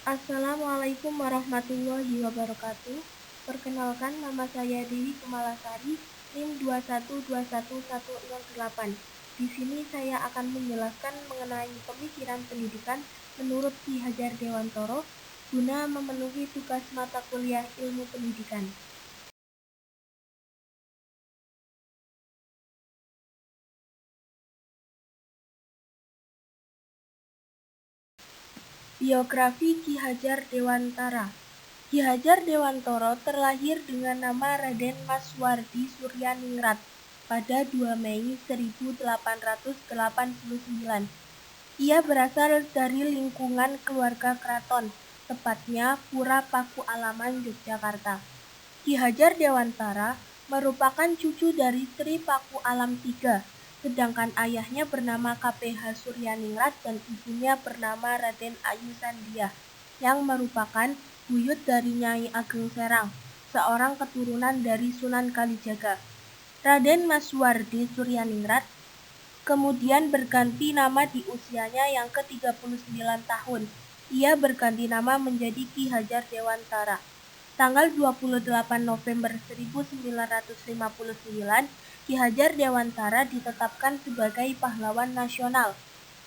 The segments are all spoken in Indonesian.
Assalamualaikum warahmatullahi wabarakatuh. Perkenalkan, nama saya Dewi Kemalasari, NIM 2121108. Di sini saya akan menjelaskan mengenai pemikiran pendidikan menurut Ki Hajar Dewantara guna memenuhi tugas mata kuliah Ilmu Pendidikan. Biografi Ki Hajar Dewantara. Ki Hajar Dewantara terlahir dengan nama Raden Maswardi Suryaningrat pada 2 Mei 1889. Ia berasal dari lingkungan keluarga keraton, tepatnya Pura Paku Alaman, Yogyakarta. Ki Hajar Dewantara merupakan cucu dari Tri Paku Alam III, sedangkan ayahnya bernama KPH Suryaningrat dan ibunya bernama Raden Ayu Sandiah, yang merupakan buyut dari Nyai Ageng Serang, seorang keturunan dari Sunan Kalijaga. Raden Maswardi Suryaningrat kemudian berganti nama di usianya yang ke-39 tahun. Ia berganti nama menjadi Ki Hajar Dewantara. Tanggal 28 November 1959, Ki Hajar Dewantara ditetapkan sebagai pahlawan nasional.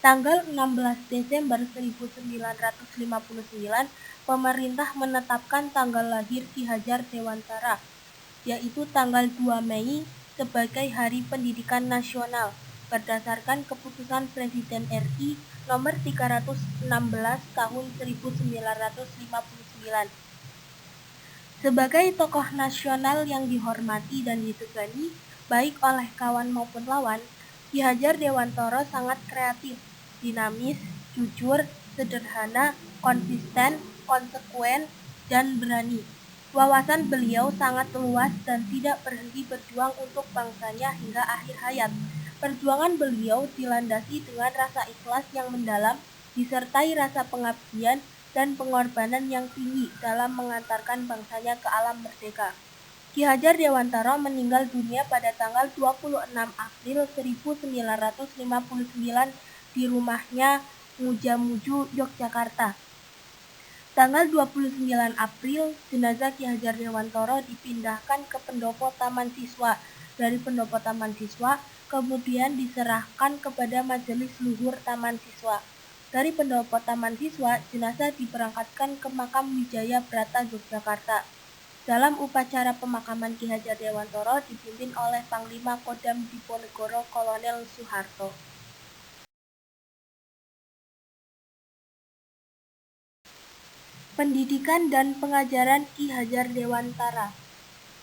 Tanggal 16 Desember 1959, pemerintah menetapkan tanggal lahir Ki Hajar Dewantara, yaitu tanggal 2 Mei sebagai Hari Pendidikan Nasional berdasarkan Keputusan Presiden RI Nomor 316 Tahun 1959. Sebagai tokoh nasional yang dihormati dan disegani baik oleh kawan maupun lawan, Ki Hajar Dewantara sangat kreatif, dinamis, jujur, sederhana, konsisten, konsekuen, dan berani. Wawasan beliau sangat luas dan tidak berhenti berjuang untuk bangsanya hingga akhir hayat. Perjuangan beliau dilandasi dengan rasa ikhlas yang mendalam, disertai rasa pengabdian dan pengorbanan yang tinggi dalam mengantarkan bangsanya ke alam merdeka. Ki Hajar Dewantara meninggal dunia pada tanggal 26 April 1959 di rumahnya Mujamuju, Yogyakarta. Tanggal 29 April, jenazah Ki Hajar Dewantara dipindahkan ke pendopo Taman Siswa. Dari pendopo Taman Siswa, kemudian diserahkan kepada Majelis Luhur Taman Siswa. Dari pendopo Taman Siswa, jenazah diberangkatkan ke Makam Wijaya Brata, Yogyakarta. Dalam upacara pemakaman Ki Hajar Dewantara dipimpin oleh Panglima Kodam Diponegoro Kolonel Soeharto. Pendidikan dan pengajaran Ki Hajar Dewantara.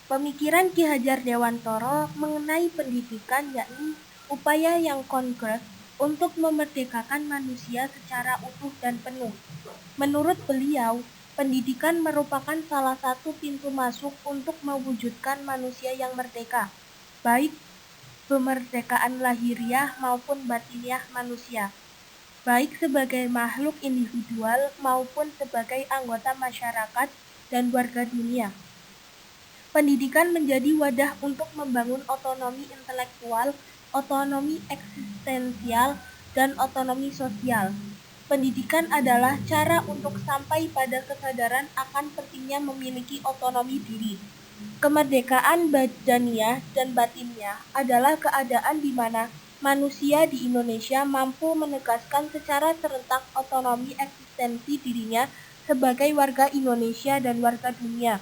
Pemikiran Ki Hajar Dewantara mengenai pendidikan yakni upaya yang konkret untuk memerdekakan manusia secara utuh dan penuh. Menurut beliau, pendidikan merupakan salah satu pintu masuk untuk mewujudkan manusia yang merdeka, baik kemerdekaan lahiriah maupun batiniah manusia, baik sebagai makhluk individual maupun sebagai anggota masyarakat dan warga dunia. Pendidikan menjadi wadah untuk membangun otonomi intelektual, otonomi eksistensial, dan otonomi sosial. Pendidikan adalah cara untuk sampai pada kesadaran akan pentingnya memiliki otonomi diri. Kemerdekaan badaniah dan batiniah adalah keadaan di mana manusia di Indonesia mampu menegaskan secara serentak otonomi eksistensi dirinya sebagai warga Indonesia dan warga dunia.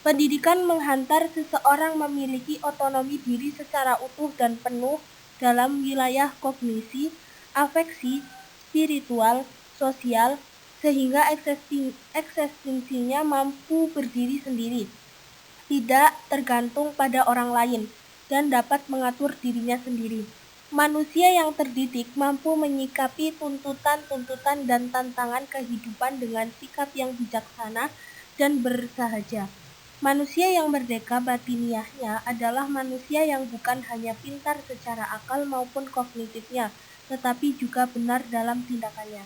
Pendidikan menghantar seseorang memiliki otonomi diri secara utuh dan penuh dalam wilayah kognisi, afeksi, spiritual, sosial, sehingga eksistensinya mampu berdiri sendiri, tidak tergantung pada orang lain, dan dapat mengatur dirinya sendiri. Manusia yang terdidik mampu menyikapi tuntutan-tuntutan dan tantangan kehidupan dengan sikap yang bijaksana dan bersahaja. Manusia yang merdeka batiniahnya adalah manusia yang bukan hanya pintar secara akal maupun kognitifnya, tetapi juga benar dalam tindakannya.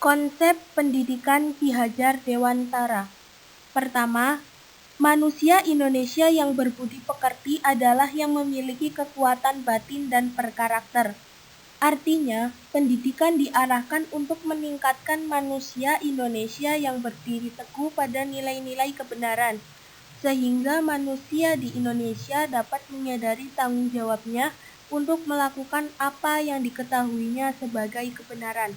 Konsep pendidikan Ki Hajar Dewantara. Pertama, manusia Indonesia yang berbudi pekerti adalah yang memiliki kekuatan batin dan berkarakter. Artinya, pendidikan diarahkan untuk meningkatkan manusia Indonesia yang berdiri teguh pada nilai-nilai kebenaran, sehingga manusia di Indonesia dapat menyadari tanggung jawabnya untuk melakukan apa yang diketahuinya sebagai kebenaran.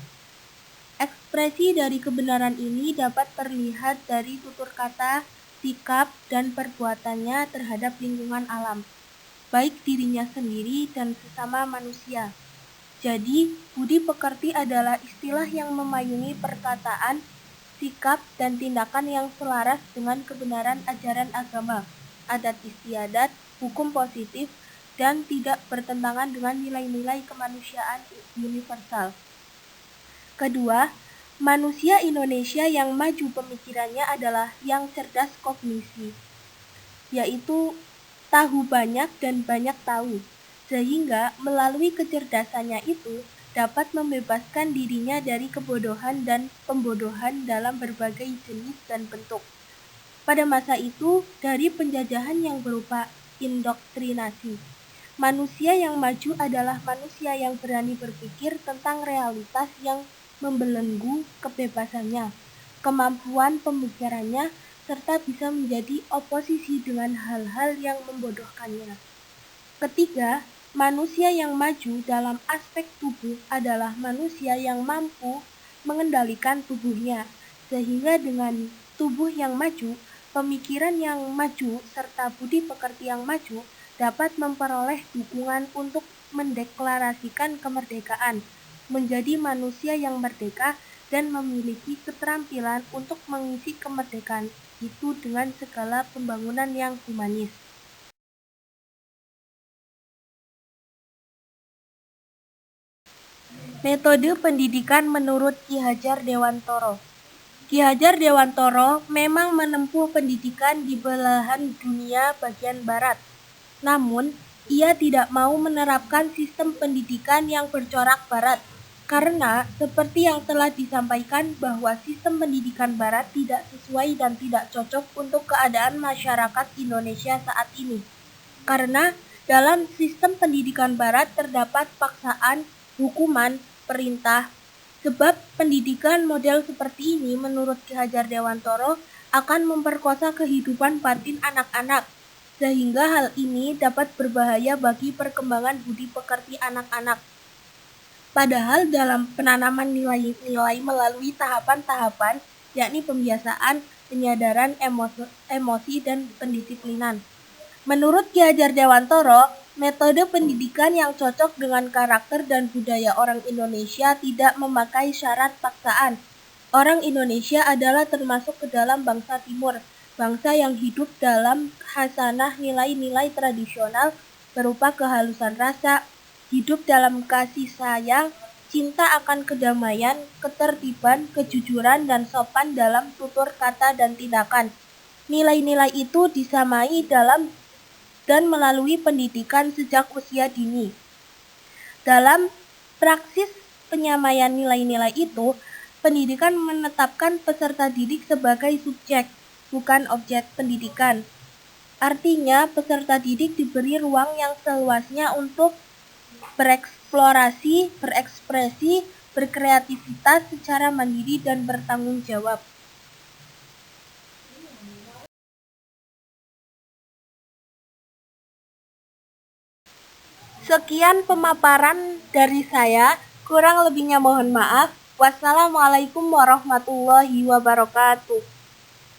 Ekspresi dari kebenaran ini dapat terlihat dari tutur kata, sikap, dan perbuatannya terhadap lingkungan alam, baik dirinya sendiri dan sesama manusia. Jadi, budi pekerti adalah istilah yang memayungi perkataan, sikap, dan tindakan yang selaras dengan kebenaran ajaran agama, adat istiadat, hukum positif, dan tidak bertentangan dengan nilai-nilai kemanusiaan universal. Kedua, manusia Indonesia yang maju pemikirannya adalah yang cerdas kognisi, yaitu tahu banyak dan banyak tahu, sehingga melalui kecerdasannya itu dapat membebaskan dirinya dari kebodohan dan pembodohan dalam berbagai jenis dan bentuk. Pada masa itu, dari penjajahan yang berupa indoktrinasi, manusia yang maju adalah manusia yang berani berpikir tentang realitas yang membelenggu kebebasannya, kemampuan pemikirannya, serta bisa menjadi oposisi dengan hal-hal yang membodohkannya. Ketiga, manusia yang maju dalam aspek tubuh adalah manusia yang mampu mengendalikan tubuhnya, sehingga dengan tubuh yang maju, pemikiran yang maju, serta budi pekerti yang maju dapat memperoleh dukungan untuk mendeklarasikan kemerdekaan, menjadi manusia yang merdeka, dan memiliki keterampilan untuk mengisi kemerdekaan itu dengan segala pembangunan yang humanis. Metode pendidikan menurut Ki Hajar Dewantoro. Ki Hajar Dewantoro memang menempuh pendidikan di belahan dunia bagian barat. Namun, ia tidak mau menerapkan sistem pendidikan yang bercorak barat, karena seperti yang telah disampaikan bahwa sistem pendidikan barat tidak sesuai dan tidak cocok untuk keadaan masyarakat Indonesia saat ini. Karena dalam sistem pendidikan barat terdapat paksaan, hukuman, perintah. Sebab pendidikan model seperti ini menurut Ki Hajar Dewantoro akan memperkosa kehidupan batin anak-anak, sehingga hal ini dapat berbahaya bagi perkembangan budi pekerti anak-anak. Padahal dalam penanaman nilai-nilai melalui tahapan-tahapan, yakni pembiasaan, penyadaran emosi, dan pendisiplinan. Menurut Ki Hajar Dewantoro, metode pendidikan yang cocok dengan karakter dan budaya orang Indonesia tidak memakai syarat paksaan. Orang Indonesia adalah termasuk ke dalam bangsa Timur, bangsa yang hidup dalam khasanah nilai-nilai tradisional berupa kehalusan rasa, hidup dalam kasih sayang, cinta akan kedamaian, ketertiban, kejujuran, dan sopan dalam tutur kata dan tindakan. Nilai-nilai itu disamai dalam dan melalui pendidikan sejak usia dini. Dalam praksis penyamaian nilai-nilai itu, pendidikan menetapkan peserta didik sebagai subjek, bukan objek pendidikan. Artinya, peserta didik diberi ruang yang seluasnya untuk bereksplorasi, berekspresi, berkreativitas secara mandiri dan bertanggung jawab. Sekian pemaparan dari saya, kurang lebihnya mohon maaf. Wassalamualaikum warahmatullahi wabarakatuh.